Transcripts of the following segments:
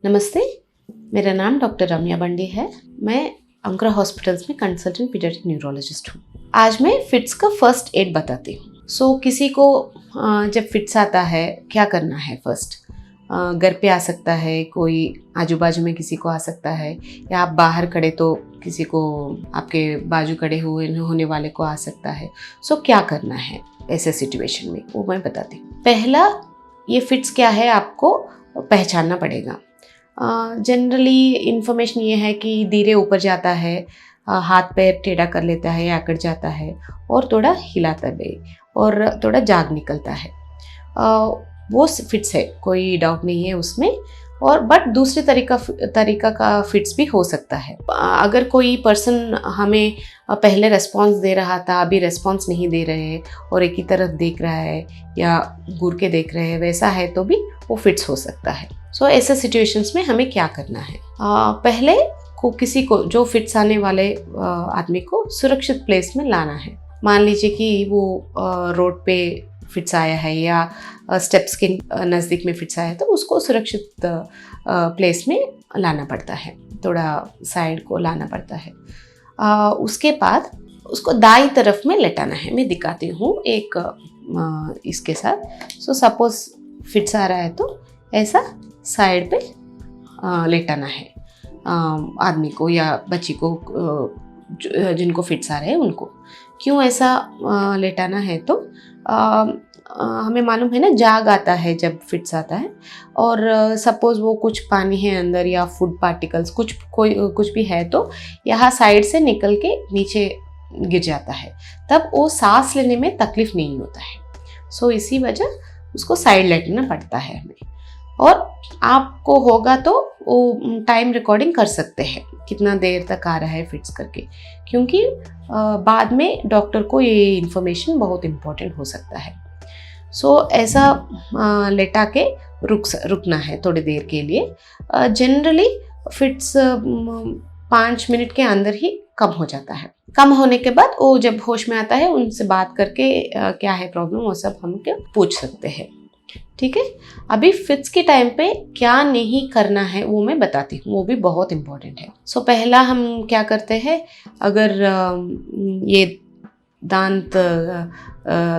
नमस्ते, मेरा नाम डॉक्टर रम्या बंडी है। मैं अंकुरा हॉस्पिटल्स में कंसल्टेंट पीडियाट्रिक न्यूरोलॉजिस्ट हूँ। आज मैं फिट्स का फर्स्ट एड बताती हूँ। किसी को जब फिट्स आता है क्या करना है फर्स्ट। घर पे आ सकता है, कोई आजू बाजू में किसी को आ सकता है, या आप बाहर खड़े तो किसी को आपके बाजू खड़े होने वाले को आ सकता है। क्या करना है ऐसे सिचुएशन में वो मैं बताती हूँ। पहला, ये फिट्स क्या है आपको पहचानना पड़ेगा। जनरली इन्फॉर्मेशन ये है कि धीरे ऊपर जाता है, हाथ पैर टेढ़ा कर लेता है या अकड़ जाता है और थोड़ा हिलाता है और थोड़ा जाग निकलता है। वो फिट्स है, कोई डाउट नहीं है उसमें। और बट दूसरे तरीका का फिट्स भी हो सकता है। अगर कोई पर्सन हमें पहले रेस्पॉन्स दे रहा था, अभी रेस्पॉन्स नहीं दे रहे हैं और एक ही तरफ देख रहा है या घूर के देख रहे हैं, वैसा है तो भी वो फिट्स हो सकता है। ऐसे सिचुएशंस में हमें क्या करना है। पहले किसी को जो फिट्स आने वाले आदमी को सुरक्षित प्लेस में लाना है। मान लीजिए कि वो रोड पे फिट्स आया है या स्टेप्स के नज़दीक में फिट्स आया है, तो उसको सुरक्षित प्लेस में लाना पड़ता है, थोड़ा साइड को लाना पड़ता है। उसके बाद उसको दाईं तरफ में लेटाना है। मैं दिखाती हूँ एक इसके साथ। सपोज फिट्स आ रहा है तो ऐसा साइड पे लेटाना है आदमी को या बच्ची को, जिनको फिट्स आ रहे हैं उनको। क्यों ऐसा लेटाना है तो हमें मालूम है ना, जाग आता है जब फिट्स आता है और सपोज वो कुछ पानी है अंदर या फूड पार्टिकल्स कुछ भी है तो यहाँ साइड से निकल के नीचे गिर जाता है, तब वो सांस लेने में तकलीफ नहीं होता है। इसी वजह उसको साइड लेटना पड़ता है हमें। और आपको होगा तो वो टाइम रिकॉर्डिंग कर सकते हैं कितना देर तक आ रहा है फिट्स करके, क्योंकि बाद में डॉक्टर को ये इन्फॉर्मेशन बहुत इम्पोर्टेंट हो सकता है। ऐसा लेटा के रुकना है थोड़ी देर के लिए। जनरली फिट्स 5 मिनट के अंदर ही कम हो जाता है। कम होने के बाद वो जब होश में आता है उनसे बात करके क्या है प्रॉब्लम वो सब हम पूछ सकते हैं। ठीक है। अभी फिट्स के टाइम पे क्या नहीं करना है वो मैं बताती हूँ, वो भी बहुत इम्पोर्टेंट है। पहला हम क्या करते हैं, अगर ये दांत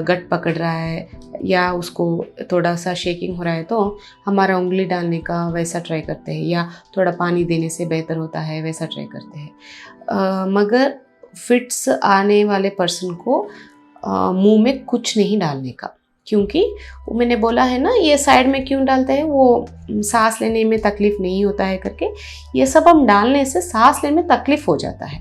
गट पकड़ रहा है या उसको थोड़ा सा शेकिंग हो रहा है तो हमारा उंगली डालने का वैसा ट्राई करते हैं, या थोड़ा पानी देने से बेहतर होता है वैसा ट्राई करते हैं। मगर फिट्स आने वाले पर्सन को मुंह में कुछ नहीं डालने का, क्योंकि वो मैंने बोला है ना, ये साइड में क्यों डालते हैं, वो सांस लेने में तकलीफ नहीं होता है करके। ये सब हम डालने से सांस लेने में तकलीफ हो जाता है।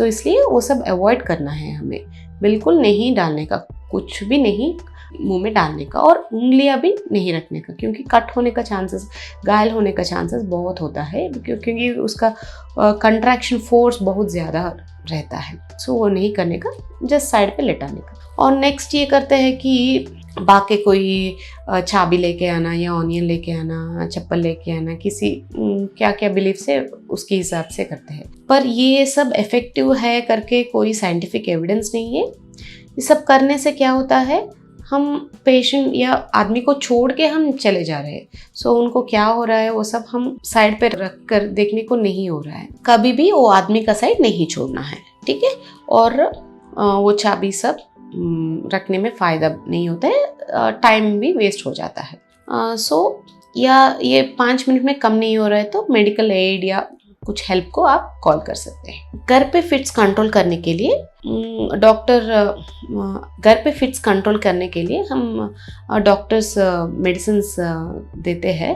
इसलिए वो सब अवॉइड करना है हमें, बिल्कुल नहीं डालने का, कुछ भी नहीं मुंह में डालने का, और उंगलियां भी नहीं रखने का, क्योंकि कट होने का चांसेस, घायल होने का चांसेस बहुत होता है, क्योंकि उसका कंट्रैक्शन फोर्स बहुत ज़्यादा रहता है। वो नहीं करने का, जस्ट साइड पे लेटाने का। और नेक्स्ट ये करते हैं कि बाकी कोई चाबी लेके आना या ऑनियन लेके आना, चप्पल लेके आना, किसी क्या क्या बिलीफ से उसके हिसाब से करते हैं। पर ये सब इफेक्टिव है करके कोई साइंटिफिक एविडेंस नहीं है। ये सब करने से क्या होता है, हम पेशेंट या आदमी को छोड़ के हम चले जा रहे हैं। उनको क्या हो रहा है वो सब हम साइड पे रख कर देखने को नहीं हो रहा है। कभी भी वो आदमी का साइड नहीं छोड़ना है, ठीक है। और वो चाबी सब रखने में फ़ायदा नहीं होता है, टाइम भी वेस्ट हो जाता है। या ये 5 मिनट में कम नहीं हो रहा है तो मेडिकल एड या कुछ हेल्प को आप कॉल कर सकते हैं। घर पे फिट्स कंट्रोल करने के लिए घर पे फिट्स कंट्रोल करने के लिए हम डॉक्टर्स मेडिसिन्स देते हैं,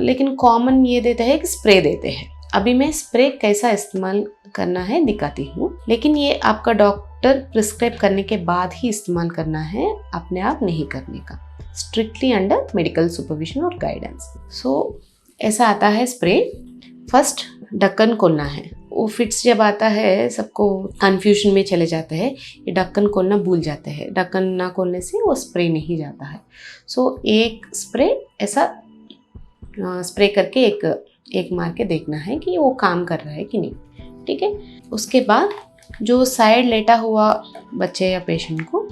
लेकिन कॉमन ये देते हैं कि स्प्रे देते हैं। अभी मैं स्प्रे कैसा इस्तेमाल करना है दिखाती हूँ, लेकिन ये आपका डॉक्टर प्रिस्क्राइब करने के बाद ही इस्तेमाल करना है, अपने आप नहीं करने का, स्ट्रिक्टली अंडर मेडिकल सुपरविजन और गाइडेंस। ऐसा आता है स्प्रे। फर्स्ट ढक्कन खोलना है। वो फिट्स जब आता है सबको कन्फ्यूजन में चले जाते हैं, ये ढक्कन खोलना भूल जाते हैं। ढक्कन ना खोलने से वो स्प्रे नहीं जाता है। एक स्प्रे ऐसा स्प्रे करके एक मार के देखना है कि वो काम कर रहा है कि नहीं, ठीक है। उसके बाद जो साइड लेटा हुआ बच्चे या पेशेंट को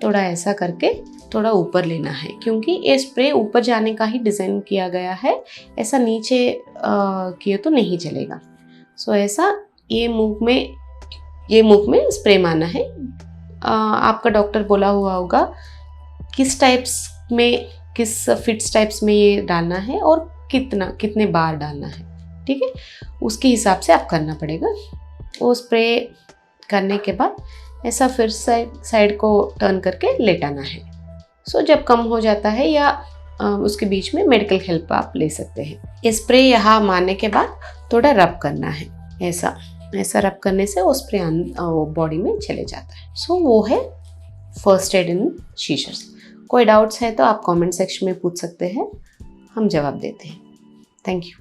थोड़ा ऐसा करके थोड़ा ऊपर लेना है, क्योंकि ये स्प्रे ऊपर जाने का ही डिज़ाइन किया गया है, ऐसा नीचे किए तो नहीं चलेगा। सो ऐसा ये मुख में स्प्रे मारना है। आपका डॉक्टर बोला हुआ होगा किस फिट्स टाइप्स में ये डालना है और कितने बार डालना है, ठीक है, उसके हिसाब से आप करना पड़ेगा। वो स्प्रे करने के बाद ऐसा फिर साइड को टर्न करके लेटाना है। सो जब कम हो जाता है या उसके बीच में मेडिकल हेल्प आप ले सकते हैं। ये स्प्रे यहाँ मारने के बाद थोड़ा रब करना है, ऐसा रब करने से वो स्प्रे बॉडी में चले जाता है। सो वो है फर्स्ट एड इन सीजर्स। कोई डाउट्स है तो आप कमेंट सेक्शन में पूछ सकते हैं, हम जवाब देते हैं। Thank you.